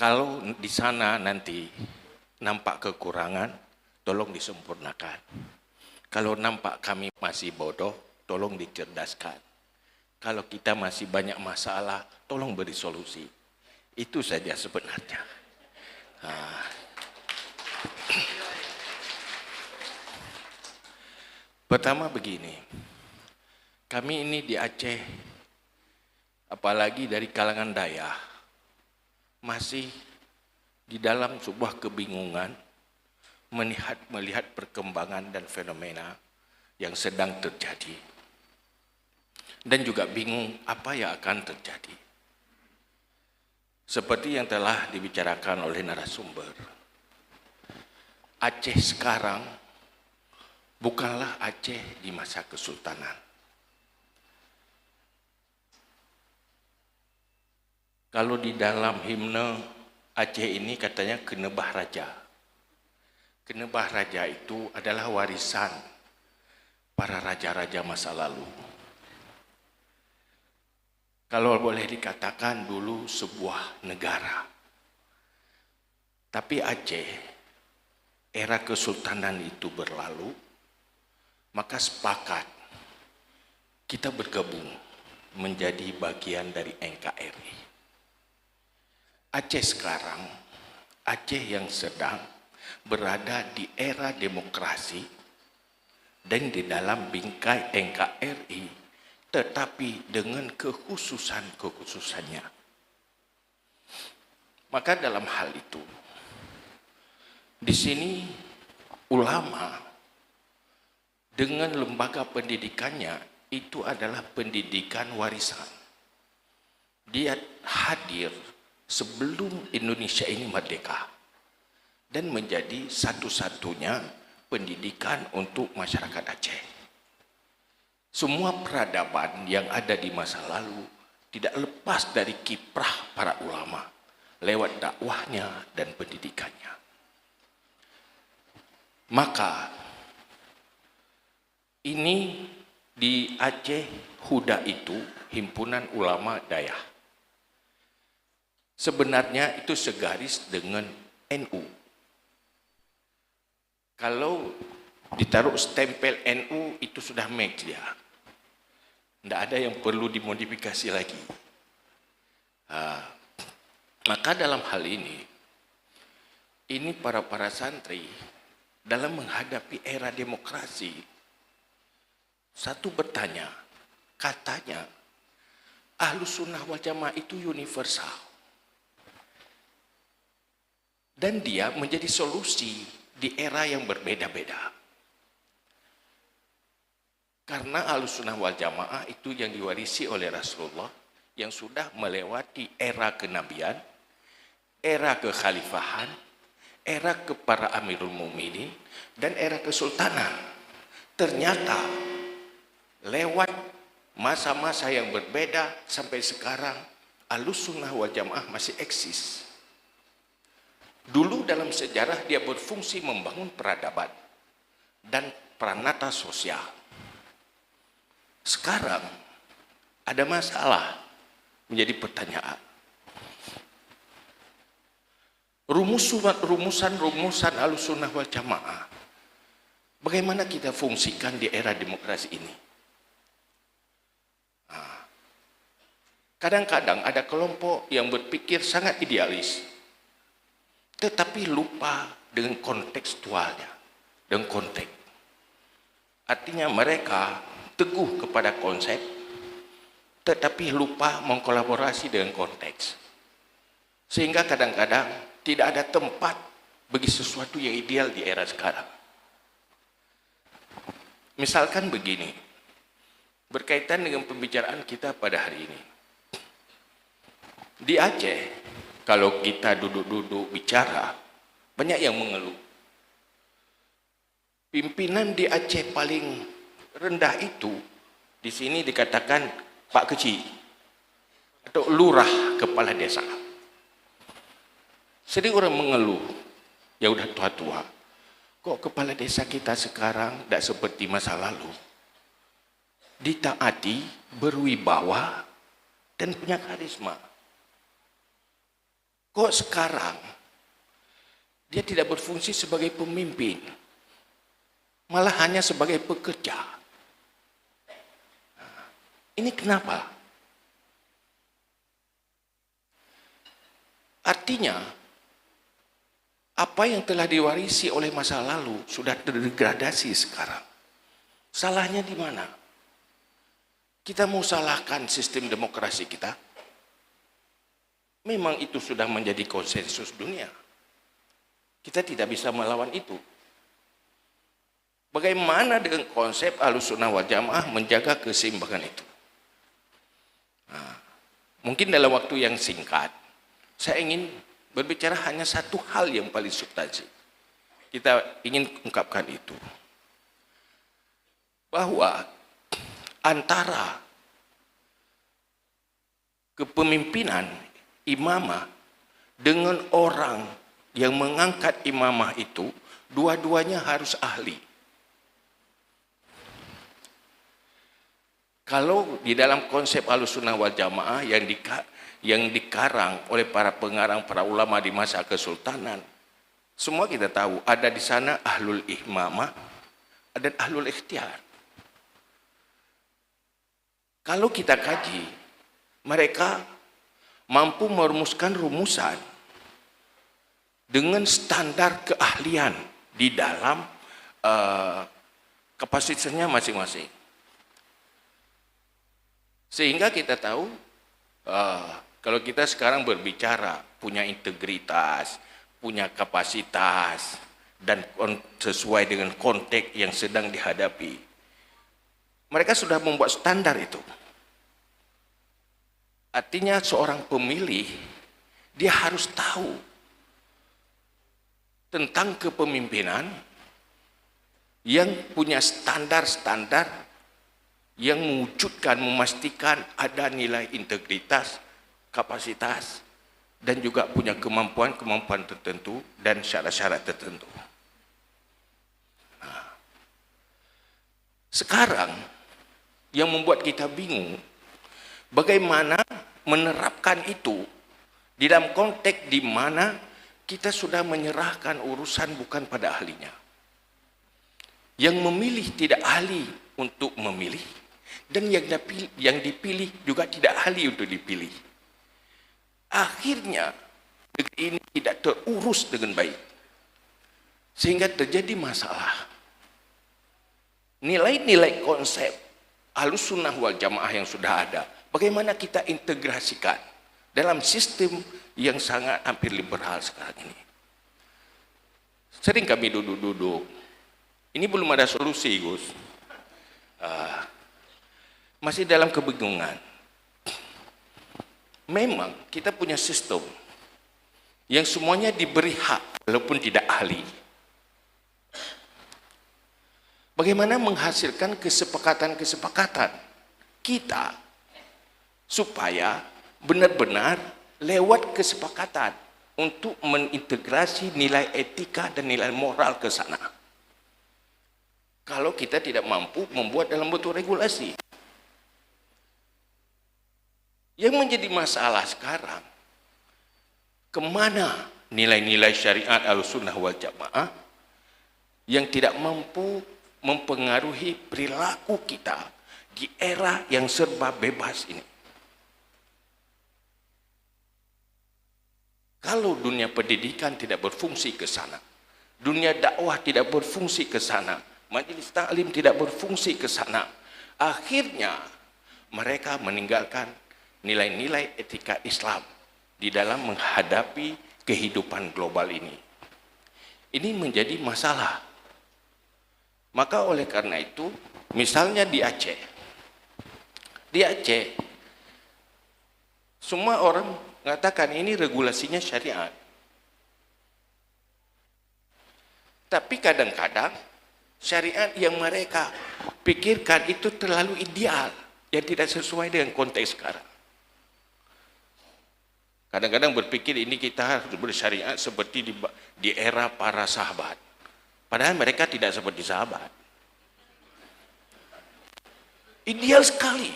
Kalau di sana nanti nampak kekurangan, tolong disempurnakan. Kalau nampak kami masih bodoh, tolong dicerdaskan. Kalau kita masih banyak masalah, tolong beri solusi. Itu saja sebenarnya. Pertama begini, kami ini di Aceh, apalagi dari kalangan Dayak, masih di dalam sebuah kebingungan melihat perkembangan dan fenomena yang sedang terjadi. Dan juga bingung apa yang akan terjadi. Seperti yang telah dibicarakan oleh narasumber, Aceh sekarang bukanlah Aceh di masa kesultanan. Kalau di dalam himne Aceh ini katanya Kenebah Raja. Kenebah Raja itu adalah warisan para raja-raja masa lalu. Kalau boleh dikatakan dulu sebuah negara. Tapi Aceh, era kesultanan itu berlalu, maka sepakat kita bergabung menjadi bagian dari NKRI. Aceh sekarang, Aceh yang sedang berada di era demokrasi dan di dalam bingkai NKRI, tetapi dengan kekhususan-kekhususannya. Maka dalam hal itu, di sini ulama dengan lembaga pendidikannya itu adalah pendidikan warisan. Dia hadir sebelum Indonesia ini merdeka dan menjadi satu-satunya pendidikan untuk masyarakat Aceh. Semua peradaban yang ada di masa lalu tidak lepas dari kiprah para ulama lewat dakwahnya dan pendidikannya. Maka ini di Aceh Huda itu himpunan ulama Dayak. Sebenarnya itu segaris dengan NU. Kalau ditaruh stempel NU itu sudah match dia. Tidak ada yang perlu dimodifikasi lagi. Maka dalam hal ini para santri dalam menghadapi era demokrasi, satu bertanya, katanya Ahlus Sunnah wal Jamaah itu universal. Dan dia menjadi solusi di era yang berbeda-beda. Karena Ahlus Sunnah wal Jamaah itu yang diwarisi oleh Rasulullah yang sudah melewati era kenabian, era kekhalifahan, era para Amirul Mukminin, dan era kesultanan. Ternyata lewat masa-masa yang berbeda sampai sekarang Ahlus Sunnah wal Jamaah masih eksis. Dulu dalam sejarah dia berfungsi membangun peradaban dan pranata sosial. Sekarang ada masalah menjadi pertanyaan. Rumusan Ahlus Sunnah wal Jamaah, bagaimana kita fungsikan di era demokrasi ini? Kadang-kadang ada kelompok yang berpikir sangat idealis, tetapi lupa dengan kontekstualnya, dengan konteks. Artinya mereka teguh kepada konsep, tetapi lupa mengkolaborasi dengan konteks. Sehingga kadang-kadang tidak ada tempat bagi sesuatu yang ideal di era sekarang. Misalkan begini, berkaitan dengan pembicaraan kita pada hari ini. Di Aceh, kalau kita duduk-duduk bicara, banyak yang mengeluh. Pimpinan di Aceh paling rendah itu di sini dikatakan Pak Kecil atau lurah kepala desa. Sering orang mengeluh, ya udah tua-tua, kok kepala desa kita sekarang tidak seperti masa lalu. Ditaati, berwibawa, dan punya karisma. Kok sekarang dia tidak berfungsi sebagai pemimpin, malah hanya sebagai pekerja? Ini kenapa? Artinya, apa yang telah diwarisi oleh masa lalu sudah terdegradasi sekarang. Salahnya di mana? Kita mau salahkan sistem demokrasi kita? Memang itu sudah menjadi konsensus dunia. Kita tidak bisa melawan itu. Bagaimana dengan konsep Ahlussunnah wal Jamaah menjaga keseimbangan itu? Nah, mungkin dalam waktu yang singkat, saya ingin berbicara hanya satu hal yang paling substansi. Kita ingin ungkapkan itu. Bahwa antara kepemimpinan imamah dengan orang yang mengangkat imamah itu, dua-duanya harus ahli. Kalau di dalam konsep Ahlussunnah wal Jamaah yang dikarang oleh para pengarang, para ulama di masa kesultanan, semua kita tahu ada di sana ahlul imamah dan ahlul ikhtiar. Kalau kita kaji, mereka mampu merumuskan rumusan dengan standar keahlian di dalam kapasitasnya masing-masing. Sehingga kita tahu kalau kita sekarang berbicara punya integritas, punya kapasitas, dan sesuai dengan konteks yang sedang dihadapi, mereka sudah membuat standar itu. Artinya seorang pemilih, dia harus tahu tentang kepemimpinan yang punya standar-standar yang mewujudkan, memastikan ada nilai integritas, kapasitas, dan juga punya kemampuan-kemampuan tertentu dan syarat-syarat tertentu. Nah, sekarang yang membuat kita bingung, bagaimana menerapkan itu di dalam konteks di mana kita sudah menyerahkan urusan bukan pada ahlinya. Yang memilih tidak ahli untuk memilih, dan yang dipilih juga tidak ahli untuk dipilih. Akhirnya negeri ini tidak terurus dengan baik, sehingga terjadi masalah. Nilai-nilai konsep Ahlussunnah wal Jamaah yang sudah ada, bagaimana kita integrasikan dalam sistem yang sangat hampir liberal sekarang ini. Sering kami duduk-duduk, ini belum ada solusi, Gus. Masih dalam kebingungan. Memang kita punya sistem yang semuanya diberi hak walaupun tidak ahli. Bagaimana menghasilkan kesepakatan-kesepakatan kita supaya benar-benar lewat kesepakatan untuk mengintegrasi nilai etika dan nilai moral ke sana. Kalau kita tidak mampu membuat dalam bentuk regulasi. Yang menjadi masalah sekarang, kemana nilai-nilai syariat Ahlussunnah wal Jamaah yang tidak mampu mempengaruhi perilaku kita di era yang serba bebas ini. Kalau dunia pendidikan tidak berfungsi ke sana, dunia dakwah tidak berfungsi ke sana, majelis taklim tidak berfungsi ke sana, akhirnya mereka meninggalkan nilai-nilai etika Islam di dalam menghadapi kehidupan global ini. Ini menjadi masalah. Maka oleh karena itu, misalnya di Aceh, semua orang mengatakan ini regulasinya syariat. Tapi kadang-kadang syariat yang mereka pikirkan itu terlalu ideal, yang tidak sesuai dengan konteks sekarang. Kadang-kadang berpikir ini kita harus bersyariat seperti di era para sahabat. Padahal mereka tidak seperti sahabat. Ideal sekali.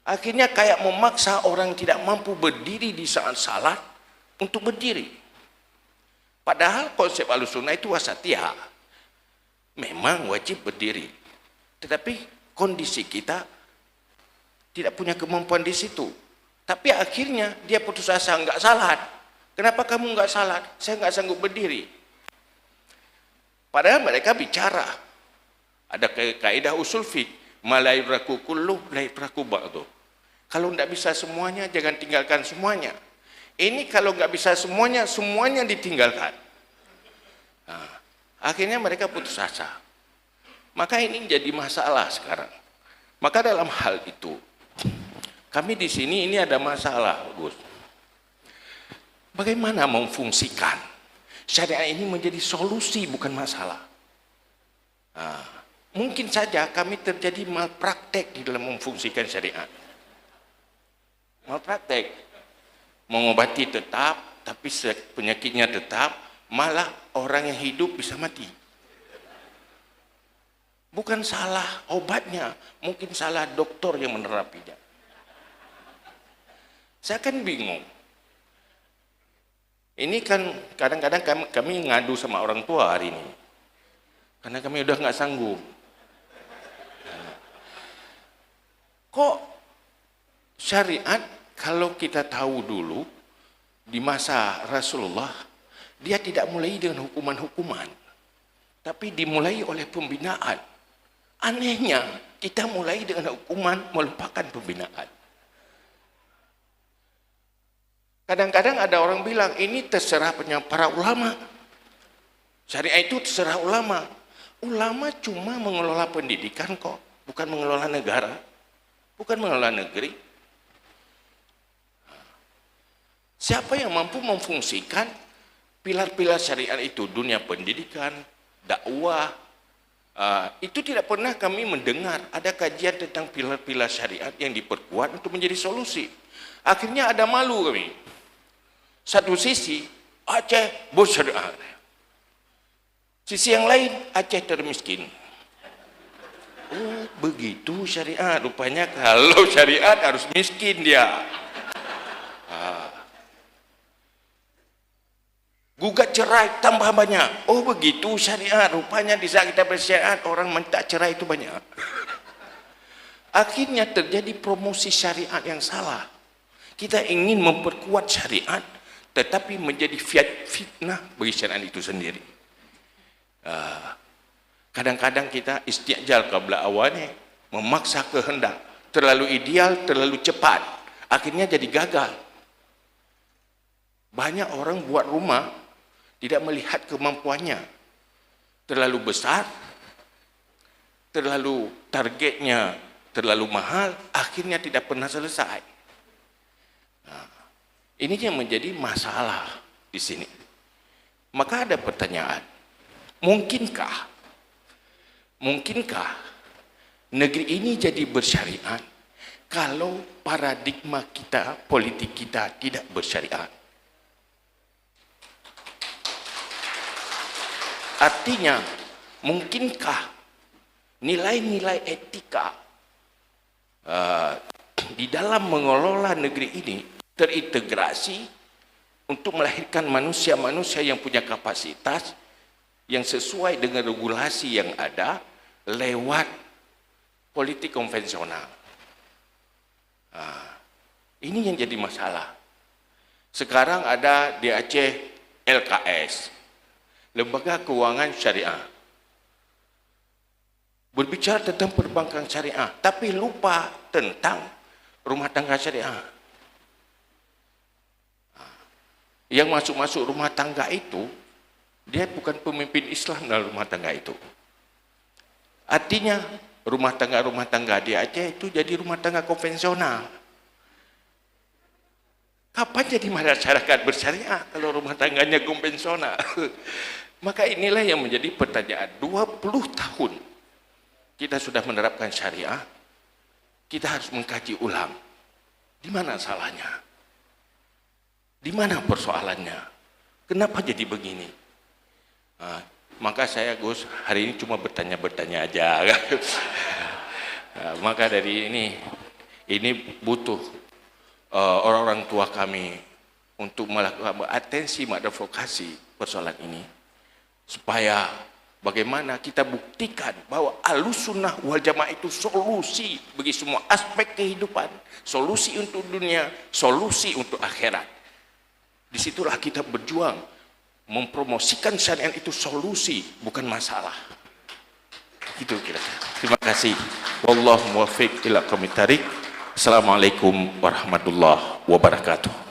Akhirnya kayak memaksa orang tidak mampu berdiri di saat salat untuk berdiri. Padahal konsep Ahlussunnah itu wasatiyah. Memang wajib berdiri. Tetapi kondisi kita tidak punya kemampuan di situ. Tapi akhirnya dia putus asa, enggak salat. Kenapa kamu enggak salat? Saya enggak sanggup berdiri. Padahal mereka bicara. Ada kaidah usul fiqh, ma la yudraku kulluh la yudraku ba'du. Kalau enggak bisa semuanya, jangan tinggalkan semuanya. Ini kalau enggak bisa semuanya, semuanya ditinggalkan. Nah, akhirnya mereka putus asa. Maka ini jadi masalah sekarang. Maka dalam hal itu, kami di sini ini ada masalah, Gus. Bagaimana memfungsikan syariat ini menjadi solusi, bukan masalah. Nah, mungkin saja kami terjadi malpraktek di dalam memfungsikan syariat. Malpraktek, mengobati tetap, tapi penyakitnya tetap, malah orang yang hidup bisa mati. Bukan salah obatnya, mungkin salah dokter yang menerapinya. Saya kan bingung. Ini kan kadang-kadang kami ngadu sama orang tua hari ini. Karena kami udah nggak sanggup. Kok syariat kalau kita tahu dulu di masa Rasulullah, dia tidak mulai dengan hukuman-hukuman, tapi dimulai oleh pembinaan. Anehnya, kita mulai dengan hukuman, melupakan pembinaan. Kadang-kadang ada orang bilang, ini terserah para ulama. Syariat itu terserah ulama. Ulama cuma mengelola pendidikan kok, bukan mengelola negara, bukan mengelola negeri. Siapa yang mampu memfungsikan pilar-pilar syariat itu? Dunia pendidikan, dakwah, itu tidak pernah kami mendengar ada kajian tentang pilar-pilar syariat yang diperkuat untuk menjadi solusi. Akhirnya ada malu kami. Satu sisi Aceh bersyariat, sisi yang lain Aceh termiskin. Oh begitu syariat, rupanya kalau syariat harus miskin dia. Gugat cerai tambah banyak. Oh begitu syariat, rupanya di saat kita bersyariat orang minta cerai itu banyak. Akhirnya terjadi promosi syariat yang salah. Kita ingin memperkuat syariat, tetapi menjadi fitnah bagi syariat itu sendiri. Kadang-kadang kita isti'jal qabla awalnya, memaksa kehendak, terlalu ideal, terlalu cepat, akhirnya jadi gagal. Banyak orang buat rumah tidak melihat kemampuannya, terlalu besar, terlalu targetnya terlalu mahal, akhirnya tidak pernah selesai. Nah, ini yang menjadi masalah di sini. Maka ada pertanyaan, mungkinkah negeri ini jadi bersyariat kalau paradigma kita, politik kita tidak bersyariat? Artinya, mungkinkah nilai-nilai etika di dalam mengelola negeri ini terintegrasi untuk melahirkan manusia-manusia yang punya kapasitas yang sesuai dengan regulasi yang ada lewat politik konvensional? Ini yang jadi masalah. Sekarang ada di Aceh LKS, Lembaga Keuangan Syariah, berbicara tentang perbankan syariah, tapi lupa tentang rumah tangga syariah. Yang masuk-masuk rumah tangga itu, dia bukan pemimpin Islam dalam rumah tangga itu. Artinya, rumah tangga di Aceh itu jadi rumah tangga konvensional. Kapan jadi masyarakat bersyariah kalau rumah tangganya konvensional? Maka inilah yang menjadi pertanyaan. 20 tahun kita sudah menerapkan syariah, kita harus mengkaji ulang. Di mana salahnya? Di mana persoalannya? Kenapa jadi begini? Maka saya, Gus, hari ini cuma bertanya-bertanya aja. Maka dari ini butuh orang-orang tua kami untuk melakukan atensi advokasi persoalan ini, supaya bagaimana kita buktikan bahwa Ahlussunnah wal Jamaah itu solusi bagi semua aspek kehidupan, solusi untuk dunia, solusi untuk akhirat. Disitulah kita berjuang mempromosikan syariat itu solusi, bukan masalah. Itu kira-kira. Terima kasih. Wallahu muwaffiq ila aqwamit thariq. Assalamualaikum warahmatullahi wabarakatuh.